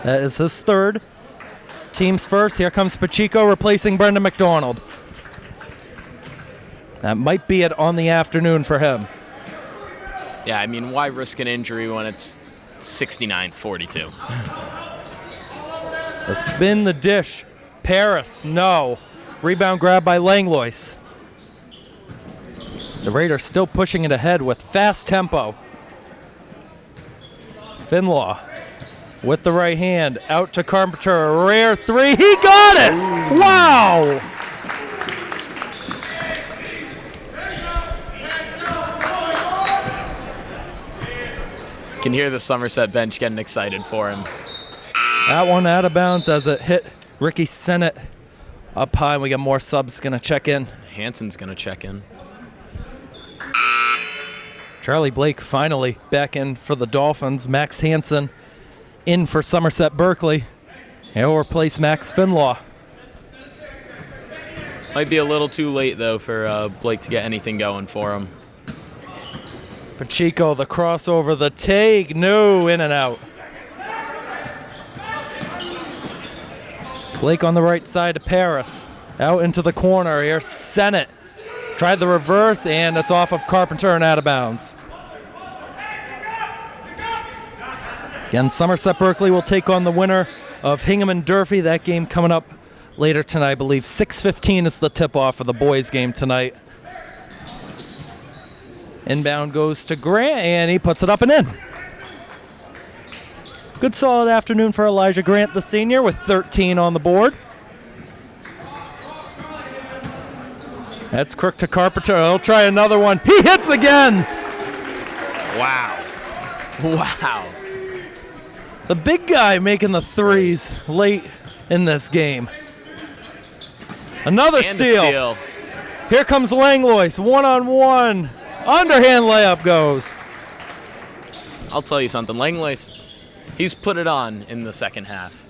That is his third. Team's first. Here comes Pacheco replacing Brendan McDonald. That might be it on the afternoon for him. Yeah, I mean, why risk an injury when it's 69-42? The spin, the dish. Paris, no. Rebound grab by Langlois. The Raiders still pushing it ahead with fast tempo. Finlaw with the right hand, out to Carpenter, a rare three, he got it! Ooh. Wow! Can hear the Somerset bench getting excited for him. That one out of bounds as it hit Ricky Sennett up high, and we got more subs gonna check in. Hanson's gonna check in. Charlie Blake finally back in for the Dolphins. Max Hansen in for Somerset Berkley. He'll replace Max Finlaw. Might be a little too late, though, for Blake to get anything going for him. Pacheco, the crossover, the take, no, in and out. Blake on the right side to Paris. Out into the corner, here's Sennett. Tried the reverse, and it's off of Carpenter and out of bounds. Again, Somerset Berkley will take on the winner of Hingham and Durfee. That game coming up later tonight, I believe. 6:15 is the tip-off for the boys' game tonight. Inbound goes to Grant, and he puts it up and in. Good solid afternoon for Elijah Grant, the senior, with 13 on the board. That's Crook to Carpenter. He'll try another one. He hits again! Wow. Wow. The big guy making the threes late in this game. Another steal. Here comes Langlois, one-on-one. Underhand layup goes. I'll tell you something. Langlois, he's put it on in the second half.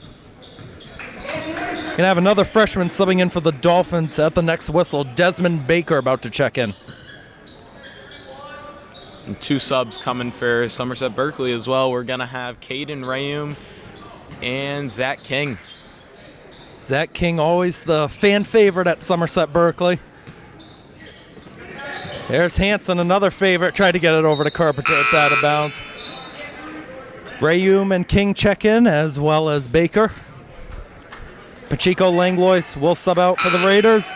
Gonna have another freshman subbing in for the Dolphins at the next whistle. Desmond Baker about to check in. And two subs coming for Somerset Berkley as well. We're going to have Caden Rayum and Zach King. Zach King, always the fan favorite at Somerset Berkley. There's Hanson, another favorite. Tried to get it over to Carpenter. It's out of bounds. Rayum and King check in, as well as Baker. Pacheco Langlois will sub out for the Raiders.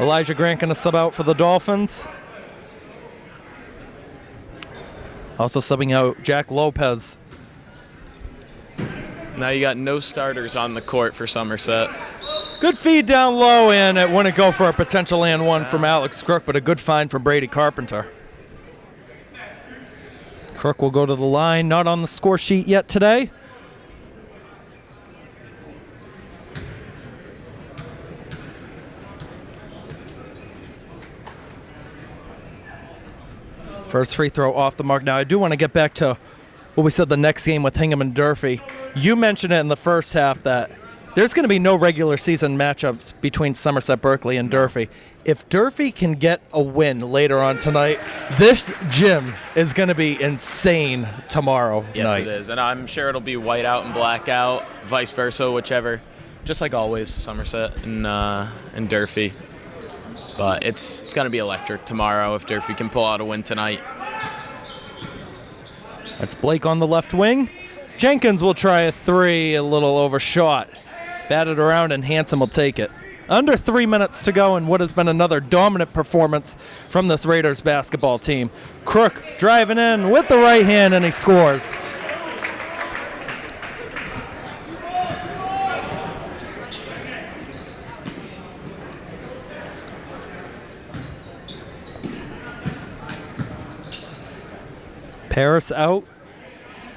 Elijah Grant going to sub out for the Dolphins. Also subbing out Jack Lopez. Now you got no starters on the court for Somerset. Good feed down low, and it wouldn't go for a potential and one from Alex Crook, but a good find from Brady Carpenter. Crook will go to the line, not on the score sheet yet today. First free throw off the mark. Now, I do want to get back to what we said the next game with Hingham and Durfee. You mentioned it in the first half that there's going to be no regular season matchups between Somerset Berkley and Durfee. If Durfee can get a win later on tonight, this gym is going to be insane tomorrow night. Yes, it is. And I'm sure it'll be whiteout and blackout, vice versa, whichever. Just like always, Somerset and Durfee. But it's going to be electric tomorrow if Durfee can pull out a win tonight. That's Blake on the left wing. Jenkins will try a three, a little overshot. Batted around, and Hanson will take it. Under 3 minutes to go in what has been another dominant performance from this Raiders basketball team. Crook driving in with the right hand, and he scores. Paris out,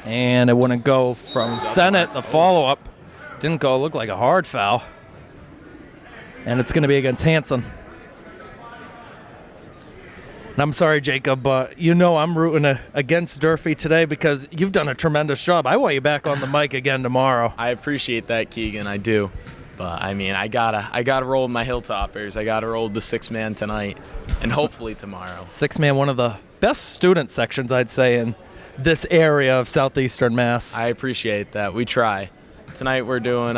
and it wouldn't go from Sennett. The follow-up didn't go. Look like a hard foul, and it's going to be against Hanson. And I'm sorry, Jacob, but you know I'm rooting against Durfee today because you've done a tremendous job. I want you back on the mic again tomorrow. I appreciate that, Keegan. I do. But I mean, I gotta roll with my Hilltoppers. I gotta roll with the 6-man tonight, and hopefully tomorrow. 6-man, one of the best student sections, I'd say, in this area of southeastern Mass. I appreciate that. We try. Tonight we're doing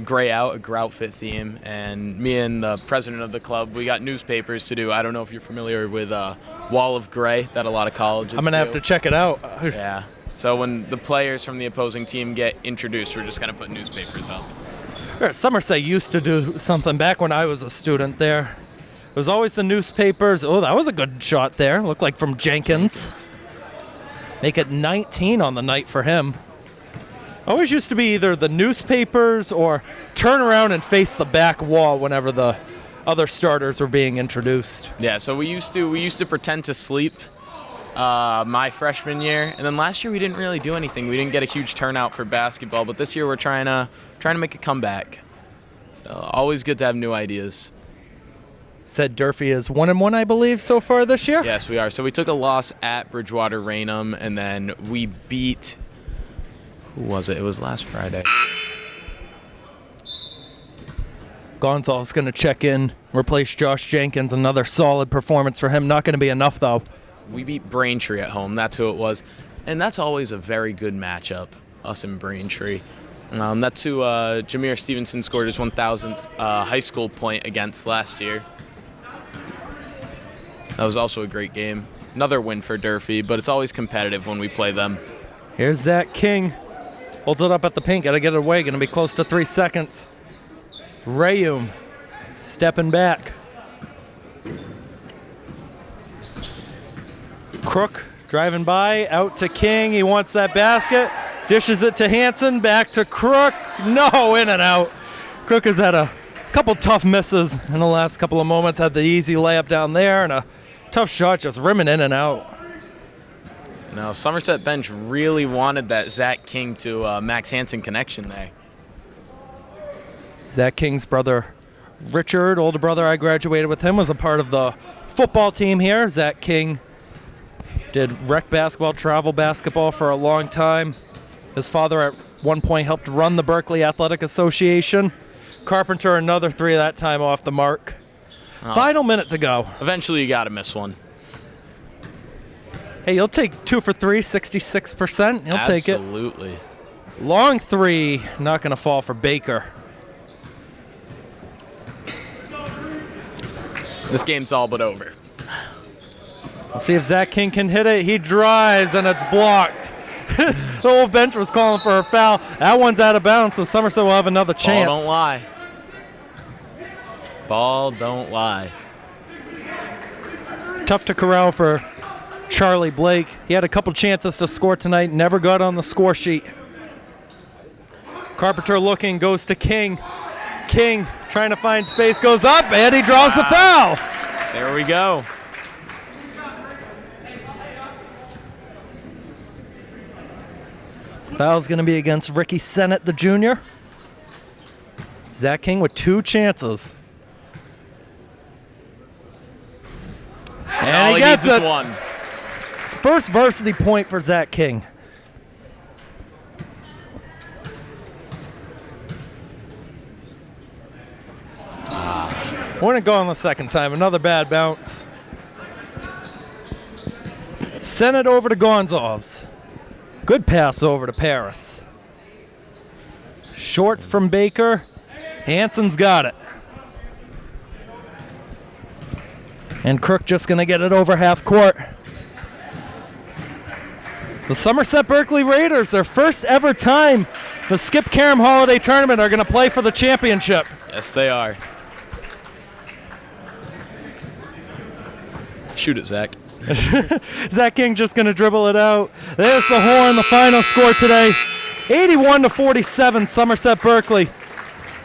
Gray Out, a grout fit theme, and me and the president of the club, we got newspapers to do. I don't know if you're familiar with Wall of Gray that a lot of colleges I'm gonna have to check it out. Yeah. So when the players from the opposing team get introduced, we're just gonna put newspapers up. Somerset used to do something back when I was a student there. It was always the newspapers. Oh, that was a good shot there. Looked like from Jenkins. Make it 19 on the night for him. Always used to be either the newspapers or turn around and face the back wall whenever the other starters were being introduced. Yeah, so we used to pretend to sleep my freshman year, and then last year we didn't really do anything. We didn't get a huge turnout for basketball, but this year we're trying to make a comeback. So always good to have new ideas. Said Durfee is 1-1, I believe, so far this year? Yes, we are. So we took a loss at Bridgewater Raynham, and then we beat, who was it? It was last Friday. Gonzalez going to check in, replace Josh Jenkins. Another solid performance for him. Not going to be enough, though. We beat Braintree at home. That's who it was. And that's always a very good matchup, us and Braintree. That's who Jameer Stevenson scored his 1,000th high school point against last year. That was also a great game. Another win for Durfee, but it's always competitive when we play them. Here's Zach King. Holds it up at the paint. Got to get it away. Going to be close to 3 seconds. Rayum stepping back. Crook driving by. Out to King. He wants that basket. Dishes it to Hanson. Back to Crook. No, in and out. Crook has had a couple tough misses in the last couple of moments. Had the easy layup down there and a tough shot just rimming in and out. Now, Somerset bench really wanted that Zach King to Max Hansen connection there. Zach King's brother, Richard, older brother, I graduated with him, was a part of the football team here. Zach King did rec basketball, travel basketball for a long time. His father at one point helped run the Berkley Athletic Association. Carpenter, another three that time off the mark. Final minute to go. Eventually you got to miss one. Hey, you'll take 2 for 3, 66%. You'll take it. Absolutely. Long three, not going to fall for Baker. This game's all but over. We'll see if Zach King can hit it. He drives, and it's blocked. The whole bench was calling for a foul. That one's out of bounds, so Somerset will have another chance. Ball don't lie. Ball don't lie. Tough to corral for Charlie Blake. He had a couple chances to score tonight, never got on the score sheet. Carpenter looking, goes to King. King trying to find space, goes up, and he draws the foul. There we go. Foul's going to be against Ricky Sennett, the junior. Zach King with 2 chances. And he gets it. One. First varsity point for Zach King. Wouldn't go on the second time. Another bad bounce. Send it over to Gonzalez. Good pass over to Paris. Short from Baker. Hanson's got it. And Crook just going to get it over half court. The Somerset Berkley Raiders, their first ever time the Skip Karam Holiday Tournament, are going to play for the championship. Yes, they are. Shoot it, Zach. Zach King just going to dribble it out. There's the horn, the final score today. 81-47, Somerset Berkley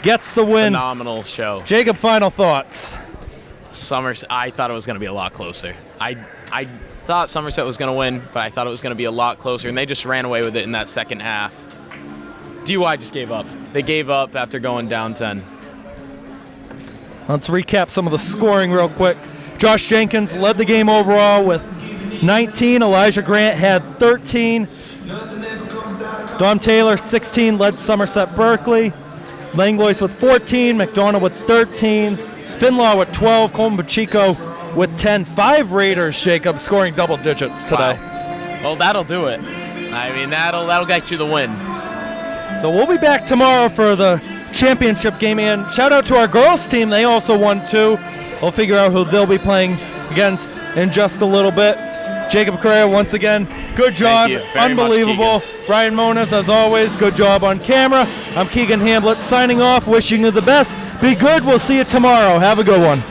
gets the win. Phenomenal show. Jacob, final thoughts. Somerset, I thought it was going to be a lot closer. I thought Somerset was going to win, but I thought it was going to be a lot closer, and they just ran away with it in that second half. DY just gave up. They gave up after going down 10. Let's recap some of the scoring real quick. Josh Jenkins led the game overall with 19. Elijah Grant had 13. Dom Taylor, 16, led Somerset Berkley. Langlois with 14. McDonough with 13. Finlaw with 12. Coleman Pacheco with 10. 5 Raiders, Jacob, scoring double digits today. Wow. Well, that'll do it. I mean, that'll get you the win. So we'll be back tomorrow for the championship game. And shout out to our girls team. They also won too. We'll figure out who they'll be playing against in just a little bit. Jacob Correa, once again, good job. Thank you very Unbelievable. much, Brian Moniz, as always, good job on camera. I'm Keegan Hamblett signing off, wishing you the best. Be good. We'll see you tomorrow. Have a good one.